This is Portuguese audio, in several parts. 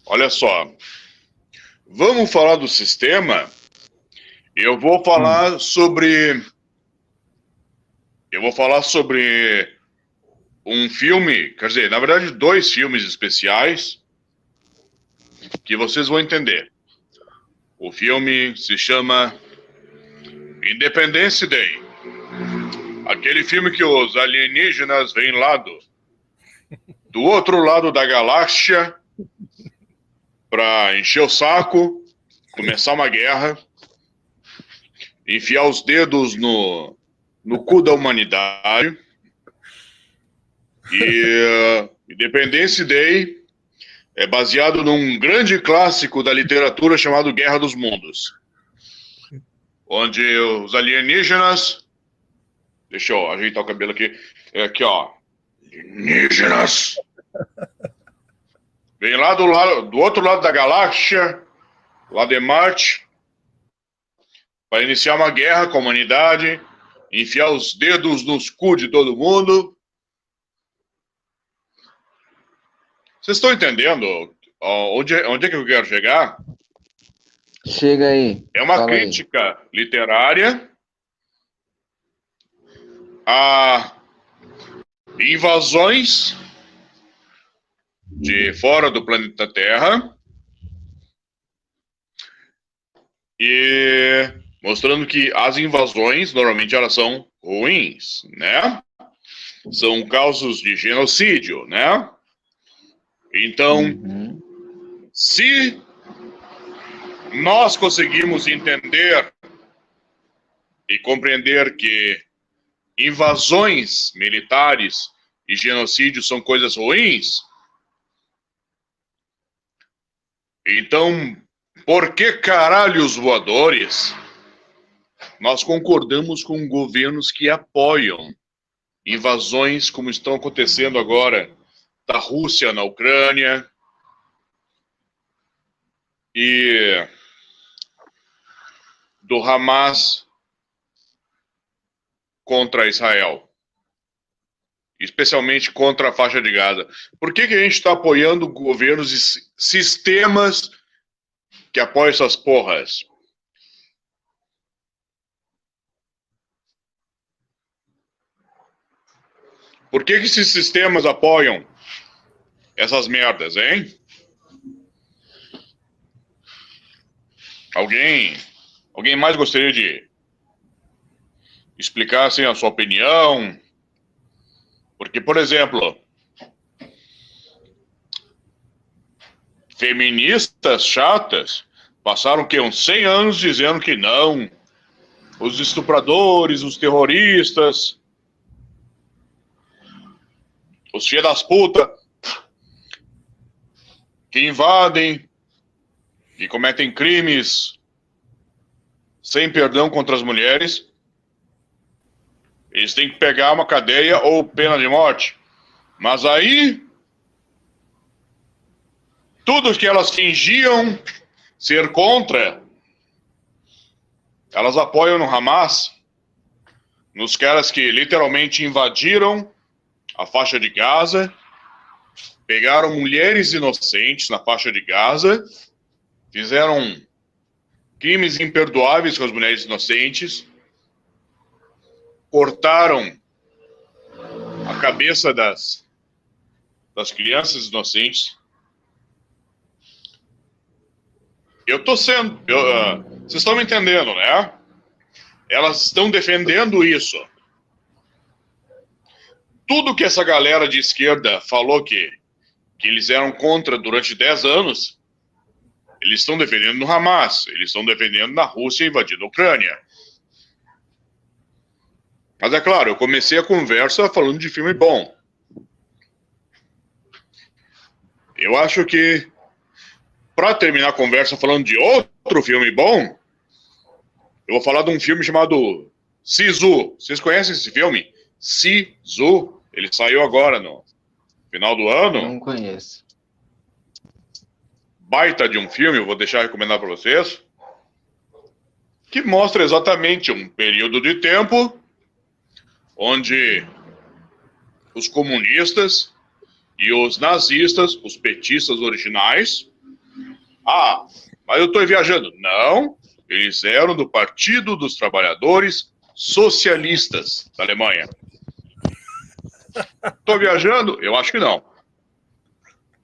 Olha só, vamos falar do sistema. Eu vou falar sobre um filme, quer dizer, na verdade, dois filmes especiais que vocês vão entender. O filme se chama Independence Day. Aquele filme que os alienígenas vêm lá do outro lado da galáxia para encher o saco, começar uma guerra, enfiar os dedos no cu da humanidade. E Independence Day é baseado num grande clássico da literatura chamado Guerra dos Mundos, onde os alienígenas... Deixa eu ajeitar o cabelo aqui. É aqui, ó. Alienígenas. Vem lá do outro lado da galáxia, lá de Marte, para iniciar uma guerra com a humanidade, enfiar os dedos nos cu de todo mundo. Vocês estão entendendo onde é que eu quero chegar? Chega aí. É uma crítica literária a invasões de fora do planeta Terra e mostrando que as invasões normalmente elas são ruins, né? São casos de genocídio, né? Então, se nós conseguimos entender e compreender que invasões militares e genocídio são coisas ruins, então, por que caralhos voadores nós concordamos com governos que apoiam invasões como estão acontecendo agora da Rússia na Ucrânia e do Hamas contra Israel, especialmente contra a faixa de Gaza? Por que a gente está apoiando governos e sistemas que apoiam essas porras? Por que esses sistemas apoiam essas merdas, hein? Alguém mais gostaria de explicar assim a sua opinião? Porque, por exemplo, feministas chatas passaram uns 100 anos dizendo que não, os estupradores, os terroristas, os filhos das putas que invadem e cometem crimes sem perdão contra as mulheres, eles têm que pegar uma cadeia ou pena de morte. Mas aí, tudo que elas fingiam ser contra, elas apoiam no Hamas, nos caras que literalmente invadiram a faixa de Gaza, pegaram mulheres inocentes na faixa de Gaza, fizeram crimes imperdoáveis com as mulheres inocentes, cortaram a cabeça das crianças inocentes. Vocês estão me entendendo, né? Elas estão defendendo isso. Tudo que essa galera de esquerda falou que eles eram contra durante 10 anos, eles estão defendendo no Hamas, eles estão defendendo na Rússia invadindo a Ucrânia. Mas é claro, eu comecei a conversa falando de filme bom. Eu acho que, para terminar a conversa falando de outro filme bom, eu vou falar de um filme chamado Sisu. Vocês conhecem esse filme? Sisu. Ele saiu agora no final do ano. Não conheço. Baita de um filme, eu vou deixar recomendar para vocês, que mostra exatamente um período de tempo onde os comunistas e os nazistas, os petistas originais, Ah, mas eu estou viajando. Não, eles eram do Partido dos Trabalhadores Socialistas da Alemanha. Estou viajando? Eu acho que não.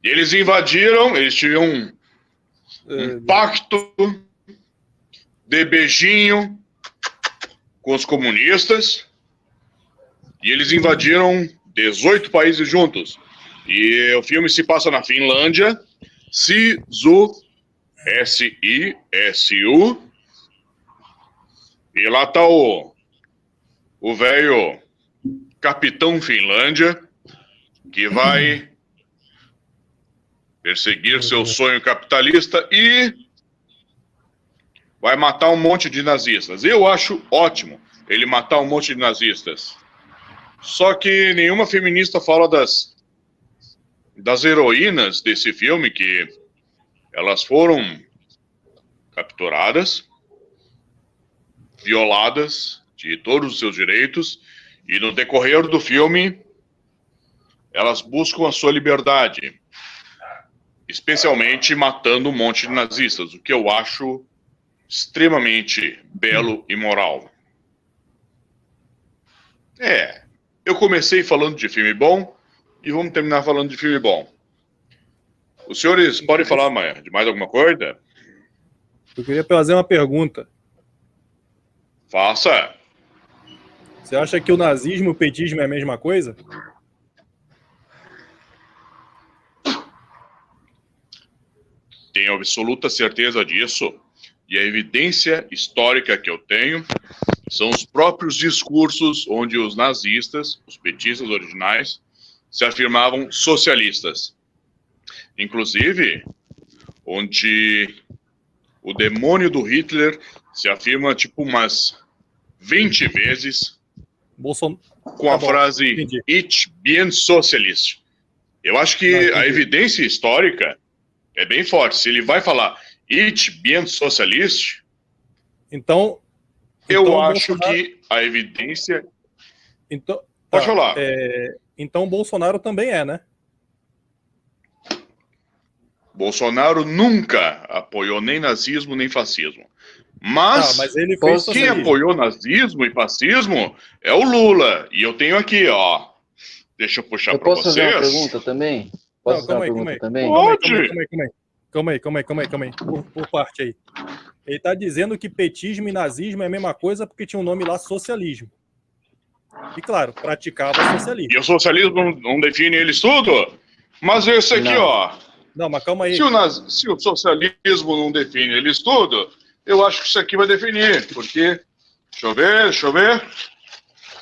E eles invadiram, eles tinham um pacto de beijinho com os comunistas e eles invadiram 18 países juntos. E o filme se passa na Finlândia, Sisu, S-I-S-U, e lá tá o velho Capitão Finlândia, que vai perseguir seu sonho capitalista e vai matar um monte de nazistas. Eu acho ótimo ele matar um monte de nazistas. Só que nenhuma feminista fala das heroínas desse filme, que elas foram capturadas, violadas de todos os seus direitos, e no decorrer do filme elas buscam a sua liberdade, especialmente matando um monte de nazistas, o que eu acho extremamente belo e moral. Eu comecei falando de filme bom e vamos terminar falando de filme bom. Os senhores podem falar de mais alguma coisa? Eu queria fazer uma pergunta. Faça. Você acha que o nazismo e o petismo é a mesma coisa? Tenho absoluta certeza disso. E a evidência histórica que eu tenho são os próprios discursos onde os nazistas, os petistas originais, se afirmavam socialistas. Inclusive, onde o demônio do Hitler se afirma tipo umas 20 vezes com a frase entendi. Ich bin Socialist. Eu acho que a evidência histórica é bem forte. Se ele vai falar Ich bin Socialist, então eu acho que a evidência... Então, pode falar. Então o Bolsonaro também é, né? Bolsonaro nunca apoiou nem nazismo nem fascismo. Mas ele fez quem socialismo. apoiou nazismo e fascismo é o Lula. E eu tenho aqui, ó. Deixa eu puxar para vocês. Posso fazer uma pergunta também? Posso fazer uma pergunta também? Calma aí. Por parte aí. Ele está dizendo que petismo e nazismo é a mesma coisa porque tinha um nome lá, socialismo. E claro, praticava socialismo. E o socialismo não define eles tudo? Mas esse aqui, Não. ó. Não, mas calma aí. Se o socialismo não define eles tudo, eu acho que isso aqui vai definir. Porque, deixa eu ver.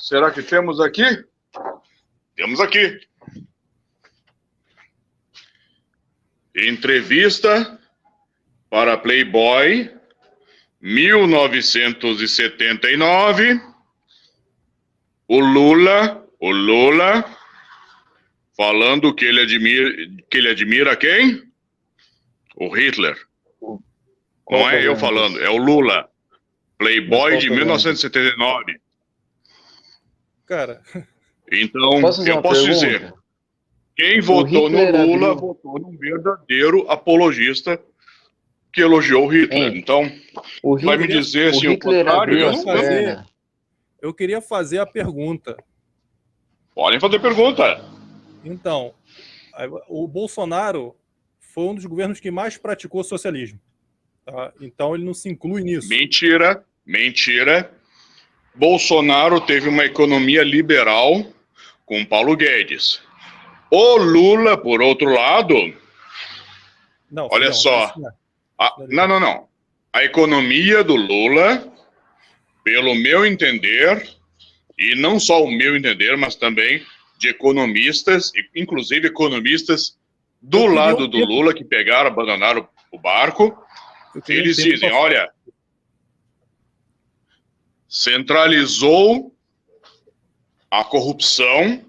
Será que temos aqui? Temos aqui. Entrevista para Playboy, 1979. O Lula falando que ele admira quem? O Hitler. Não é eu falando, é o Lula. Playboy de 1979. Cara, então, eu posso dizer, quem votou no Lula votou num verdadeiro apologista que elogiou o Hitler. Então, vai me dizer se o contrário, eu não sei. Eu queria fazer a pergunta. Podem fazer pergunta. Então, o Bolsonaro foi um dos governos que mais praticou socialismo. Tá? Então, ele não se inclui nisso. Mentira. Bolsonaro teve uma economia liberal com Paulo Guedes. O Lula, por outro lado, olha só. Não. A economia do Lula, pelo meu entender, e não só o meu entender, mas também de economistas, inclusive economistas do lado do Lula, que pegaram, abandonaram o barco, eles dizem, olha, centralizou a corrupção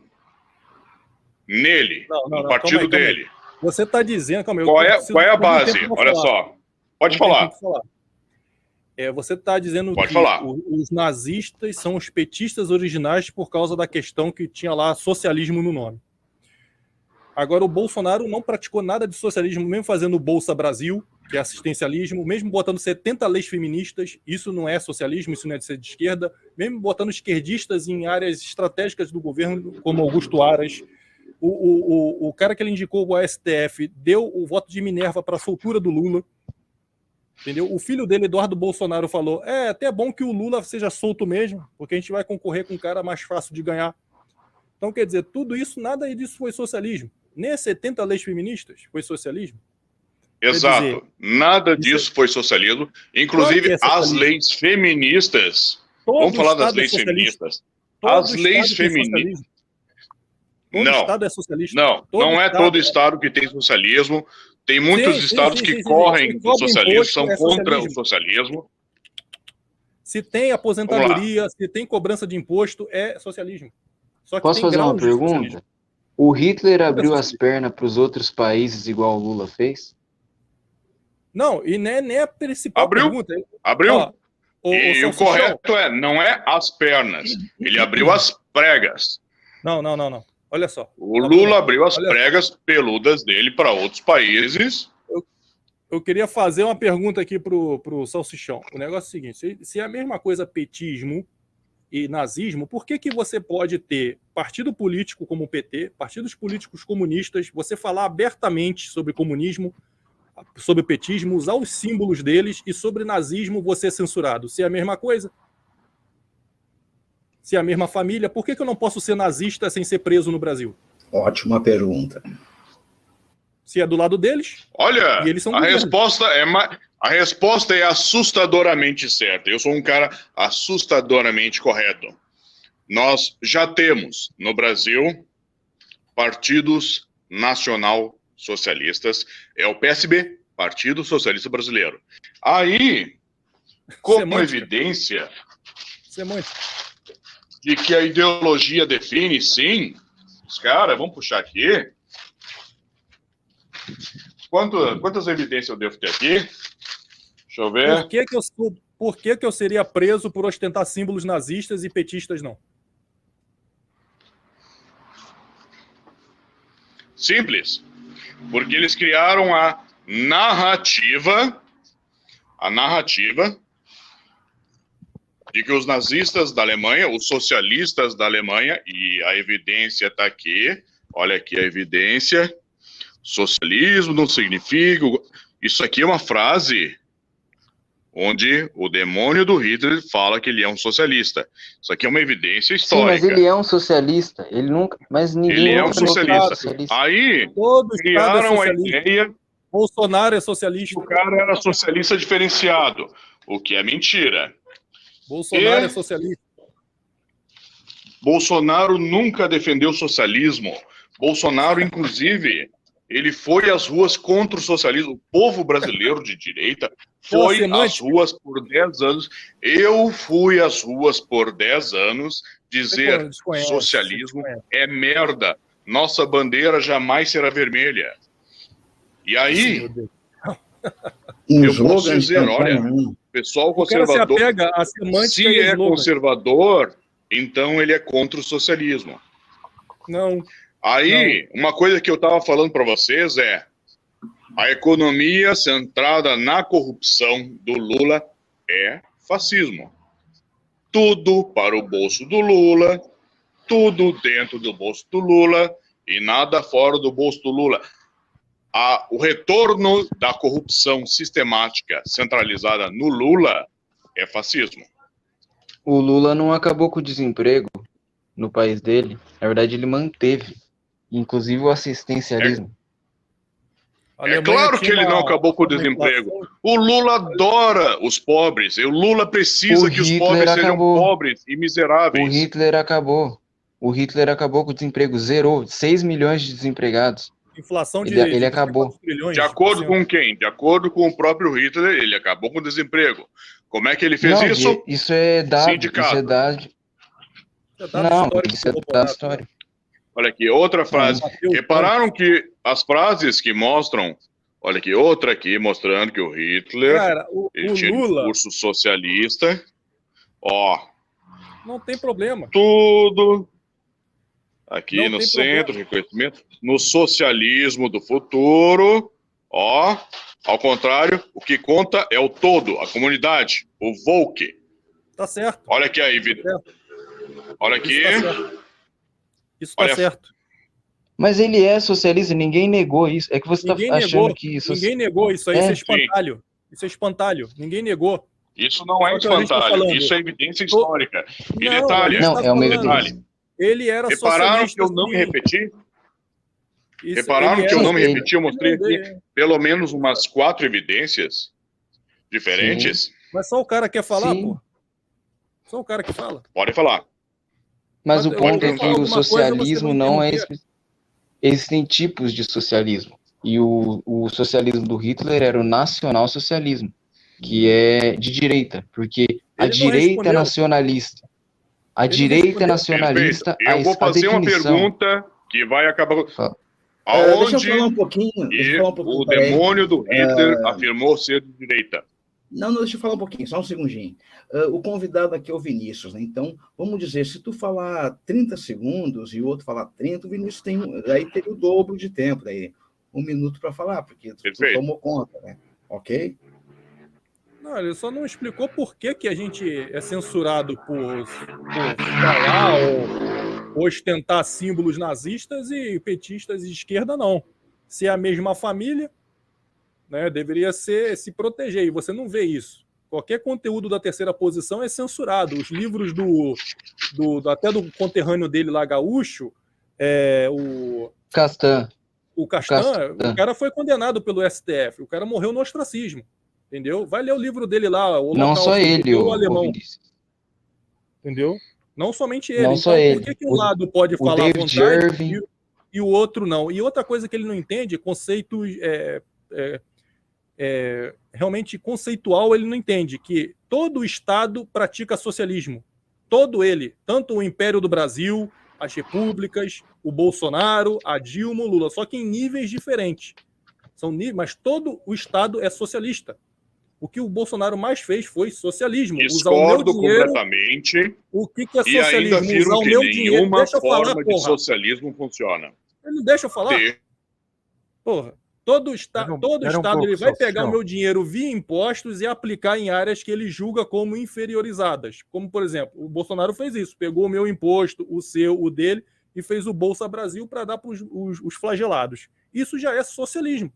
nele, no partido dele. Você está dizendo... Qual é a base? Olha só. Pode falar. Você está dizendo que os nazistas são os petistas originais por causa da questão que tinha lá socialismo no nome. Agora, o Bolsonaro não praticou nada de socialismo, mesmo fazendo o Bolsa Brasil, que é assistencialismo, mesmo botando 70 leis feministas, isso não é socialismo, isso não é de ser de esquerda, mesmo botando esquerdistas em áreas estratégicas do governo, como Augusto Aras. O cara que ele indicou o STF deu o voto de Minerva para a soltura do Lula. Entendeu? O filho dele, Eduardo Bolsonaro, falou: é até bom que o Lula seja solto mesmo, porque a gente vai concorrer com um cara mais fácil de ganhar. Então, quer dizer, tudo isso, nada disso foi socialismo. Nem as 70 leis feministas foi socialismo. Exato. Dizer, nada disso foi socialismo. Inclusive, claro as leis feministas. Vamos falar das leis feministas. As leis feministas. Todo estado é socialista. Não é todo estado que tem socialismo. Tem muitos estados que correm do socialismo, são contra o socialismo. Se tem aposentadoria, se tem cobrança de imposto, é socialismo. Só que posso fazer uma pergunta? O Hitler abriu as pernas para os outros países igual o Lula fez? Não, e nem a principal pergunta. Abriu. E o correto não é as pernas. Ele abriu as pregas. Não. Olha só. O Lula abriu as pregas peludas dele para outros países. Eu queria fazer uma pergunta aqui pro Salsichão. O negócio é o seguinte: se é a mesma coisa petismo e nazismo, por que você pode ter partido político como o PT, partidos políticos comunistas, você falar abertamente sobre comunismo, sobre petismo, usar os símbolos deles, e sobre nazismo você é censurado? Se é a mesma coisa? Se é a mesma família, por que eu não posso ser nazista sem ser preso no Brasil? Ótima pergunta. Se é do lado deles, olha, e eles são a resposta é assustadoramente certa. Eu sou um cara assustadoramente correto. Nós já temos no Brasil partidos nacional-socialistas. É o PSB, Partido Socialista Brasileiro. Aí, como evidência de que a ideologia define, sim, os caras, vamos puxar aqui. Quantas evidências eu devo ter aqui? Deixa eu ver. Por que eu seria preso por ostentar símbolos nazistas e petistas não? Simples. Porque eles criaram a narrativa de que os nazistas da Alemanha, os socialistas da Alemanha, e a evidência está aqui, olha aqui a evidência, socialismo não significa... Isso aqui é uma frase onde o demônio do Hitler fala que ele é um socialista. Isso aqui é uma evidência histórica. Sim, mas ele é um socialista. Ele nunca... Mas ninguém ele é um socialista. Aí, criaram a ideia... Bolsonaro é socialista. O cara era socialista diferenciado, o que é mentira. Bolsonaro é socialista. Bolsonaro nunca defendeu o socialismo. Bolsonaro, inclusive, ele foi às ruas contra o socialismo. O povo brasileiro de direita foi às ruas por 10 anos. Eu fui às ruas por 10 anos dizer socialismo é merda. Nossa bandeira jamais será vermelha. E aí, eu posso dizer, olha, pessoal conservador, se é conservador, então ele é contra o socialismo. Não. Aí, uma coisa que eu estava falando para vocês é a economia centrada na corrupção do Lula é fascismo. Tudo para o bolso do Lula, tudo dentro do bolso do Lula e nada fora do bolso do Lula. O retorno da corrupção sistemática centralizada no Lula é fascismo. O Lula não acabou com o desemprego no país dele. Na verdade, ele manteve, inclusive, o assistencialismo. É claro que ele não acabou com o desemprego. O Lula adora os pobres. O Lula precisa que os pobres sejam pobres e miseráveis. O Hitler acabou. O Hitler acabou com o desemprego. Zerou 6 milhões de desempregados. Inflação de ele acabou. De acordo com quem? De acordo com o próprio Hitler, ele acabou com o desemprego. Como é que ele fez isso? Isso é dado. Sindicato. Isso é dado. Não, isso é dado história. Olha aqui, outra frase. Repararam que as frases que mostram... Olha aqui, outra aqui, mostrando que o Hitler... Cara, ele tinha discurso socialista. Ó. Não tem problema. Tudo Aqui Não no tem centro de conhecimento, no socialismo do futuro, ó, ao contrário, o que conta é o todo, a comunidade, o Volk. Tá certo. Olha aqui aí, vida. Olha aqui. Isso tá Olha, certo. Mas ele é socialista, ninguém negou isso. É que você Ninguém tá achando negou. que... Ninguém negou isso aí, É? isso é espantalho. Isso é espantalho. Ninguém negou. isso não é Só que a gente tá espantalho, falando. isso é evidência histórica. E Não, detalhe, a gente Não, tá é uma falando. evidência. Ele era repararam que socialista. eu não me sim. repeti? Isso, Repararam ele que eu era- não me Sim, repeti? Eu mostrei Não, aqui pelo menos umas 4 evidências diferentes. Mas só o cara quer falar, Sim. pô. Só o cara que fala. Pode falar. Mas o Eu ponto vou é que falar o alguma coisa, socialismo você não é... interromper. Existem tipos de socialismo. E o socialismo do Hitler era o nacional-socialismo, que é de direita, porque a Ele não direita respondeu. nacionalista... A Ele não direita respondeu. nacionalista, Perfeito. Eu vou a fazer uma definição... pergunta que vai acabar... Fala. Deixa eu Aonde falar um pouquinho. Deixa eu falar um pouquinho, o peraí. demônio do Hitler afirmou ser de direita? Não, deixa eu falar um pouquinho, só um segundinho. O convidado aqui é o Vinícius, né? Então, vamos dizer, se tu falar 30 segundos e o outro falar 30, o Vinícius aí teria o dobro de tempo, daí 1 minuto para falar, porque tu tomou conta, né? Ok? Não, ele só não explicou por que a gente é censurado por falar ou ostentar símbolos nazistas e petistas de esquerda, não. Se é a mesma família, né, deveria se proteger, e você não vê isso. Qualquer conteúdo da terceira posição é censurado. Os livros até do conterrâneo dele lá, gaúcho, o Castan. O Castan, o cara foi condenado pelo STF, o cara morreu no ostracismo, entendeu? Vai ler o livro dele lá, o Não só ele, o alemão, Vinícius. entendeu? Não somente ele. Não então, só ele. Por que um lado pode falar à David vontade Irving. e o outro não? E outra coisa que ele não entende, conceitos realmente conceitual, ele não entende que todo Estado pratica socialismo. Todo ele, tanto o Império do Brasil, as repúblicas, o Bolsonaro, a Dilma, o Lula, só que em níveis diferentes. Mas todo o Estado é socialista. O que o Bolsonaro mais fez foi socialismo. Discordo usar o meu dinheiro, completamente. O que é E ainda socialismo? afirmo Usar o que meu dinheiro. nenhuma Deixa eu forma falar, de porra. socialismo funciona. Ele não deixa eu falar? Porra. Todo Estado ele vai pegar o meu dinheiro via impostos e aplicar em áreas que ele julga como inferiorizadas. Como, por exemplo, o Bolsonaro fez isso. Pegou o meu imposto, o seu, o dele, e fez o Bolsa Brasil para dar para os flagelados. Isso já é socialismo.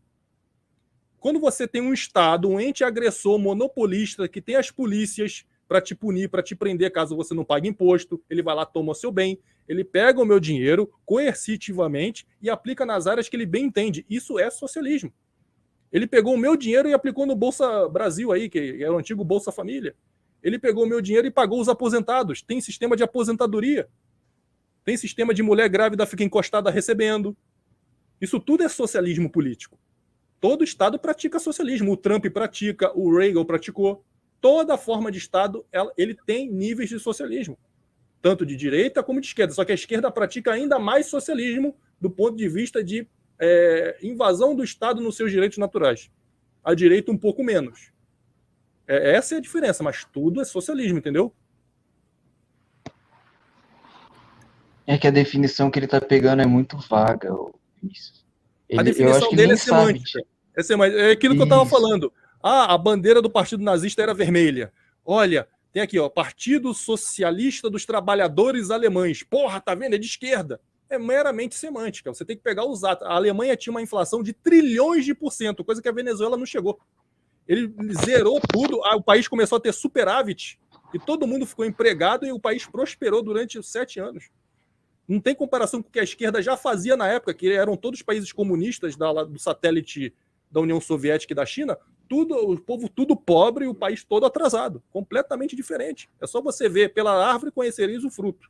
Quando você tem um Estado, um ente agressor, monopolista, que tem as polícias para te punir, para te prender caso você não pague imposto, ele vai lá, toma o seu bem, ele pega o meu dinheiro coercitivamente e aplica nas áreas que ele bem entende. Isso é socialismo. Ele pegou o meu dinheiro e aplicou no Bolsa Brasil aí, que é o antigo Bolsa Família. Ele pegou o meu dinheiro e pagou os aposentados. Tem sistema de aposentadoria. Tem sistema de mulher grávida fica encostada recebendo. Isso tudo é socialismo político. Todo Estado pratica socialismo. O Trump pratica, o Reagan praticou. Toda forma de Estado, ele tem níveis de socialismo. Tanto de direita como de esquerda. Só que a esquerda pratica ainda mais socialismo do ponto de vista de invasão do Estado nos seus direitos naturais. A direita um pouco menos. Essa é a diferença, mas tudo é socialismo, entendeu? É que a definição que ele tá pegando é muito vaga, Vinícius. A definição dele é semântica. É aquilo que eu estava falando. A bandeira do Partido Nazista era vermelha. Olha, tem aqui, ó, Partido Socialista dos Trabalhadores Alemães. Porra, tá vendo? É de esquerda. É meramente semântica. Você tem que pegar os atos. A Alemanha tinha uma inflação de trilhões de %, coisa que a Venezuela não chegou. Ele zerou tudo, o país começou a ter superávit e todo mundo ficou empregado e o país prosperou durante 7 anos. Não tem comparação com o que a esquerda já fazia na época, que eram todos países comunistas do satélite da União Soviética e da China, o povo tudo pobre e o país todo atrasado. Completamente diferente. É só você ver pela árvore conhecereis o fruto.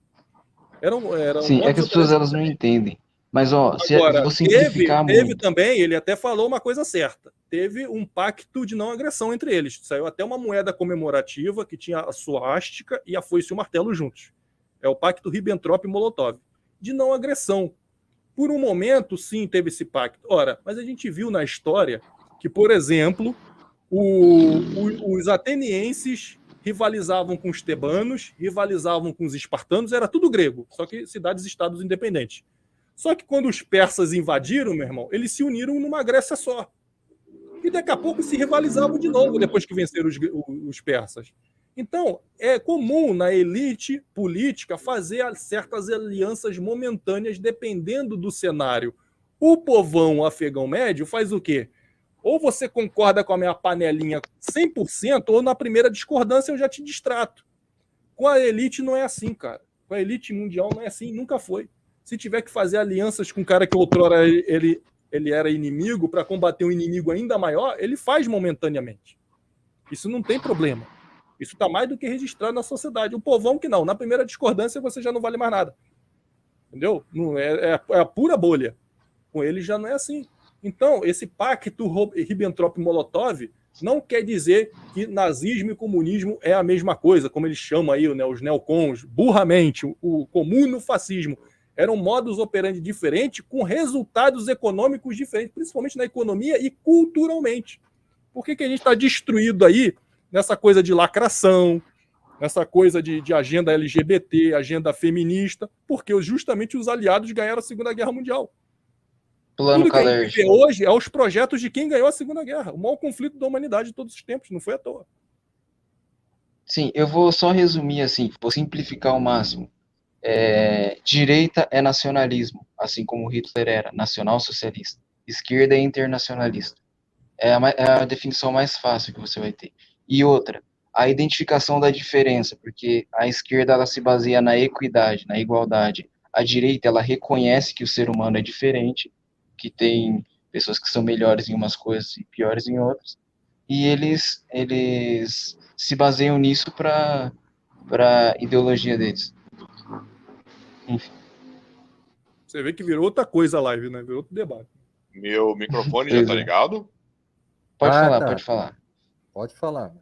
Sim, é que as pessoas elas não entendem. Mas, ó, agora, se você simplificar teve também, ele até falou uma coisa certa. Teve um pacto de não agressão entre eles. Saiu até uma moeda comemorativa que tinha a suástica e a foice e o martelo juntos. É o pacto Ribbentrop-Molotov. De não agressão. Por um momento, sim, teve esse pacto. Ora, mas a gente viu na história que, por exemplo, os atenienses rivalizavam com os tebanos, rivalizavam com os espartanos, era tudo grego, só que cidades-estados independentes. Só que quando os persas invadiram, meu irmão, eles se uniram numa Grécia só. E daqui a pouco se rivalizavam de novo depois que venceram os persas. Então, é comum na elite política fazer certas alianças momentâneas dependendo do cenário. O povão afegão médio faz o quê? Ou você concorda com a minha panelinha 100%, ou na primeira discordância eu já te distrato. Com a elite não é assim, cara. Com a elite mundial não é assim, nunca foi. Se tiver que fazer alianças com um cara que outrora ele era inimigo para combater um inimigo ainda maior, ele faz momentaneamente. Isso não tem problema. Isso está mais do que registrado na sociedade. O povão que não. Na primeira discordância você já não vale mais nada. Entendeu? Não é a pura bolha. Com ele já não é assim. Então, esse pacto Ribbentrop-Molotov não quer dizer que nazismo e comunismo é a mesma coisa, como eles chamam aí, né, os neocons, burramente, o comuno-fascismo. Era um modus operandi diferente, com resultados econômicos diferentes, principalmente na economia e culturalmente. Por que a gente está destruído aí nessa coisa de lacração, nessa coisa de agenda LGBT, agenda feminista? Porque justamente os aliados ganharam a Segunda Guerra Mundial. Plano Tudo que a gente vê Kalergi. hoje é os projetos de quem ganhou a Segunda Guerra. O maior conflito da humanidade de todos os tempos, não foi à toa. Sim, eu vou só resumir assim, vou simplificar ao máximo. Direita é nacionalismo, assim como Hitler era, nacional-socialista. Esquerda é internacionalista. É a definição mais fácil que você vai ter. E outra, a identificação da diferença, porque a esquerda ela se baseia na equidade, na igualdade. A direita ela reconhece que o ser humano é diferente, que tem pessoas que são melhores em umas coisas e piores em outras, e eles se baseiam nisso para ideologia deles. Enfim. Você vê que virou outra coisa a live, né? Virou outro debate. Meu microfone já Pois tá é. ligado? Pode falar, tá. pode falar. Pode falar.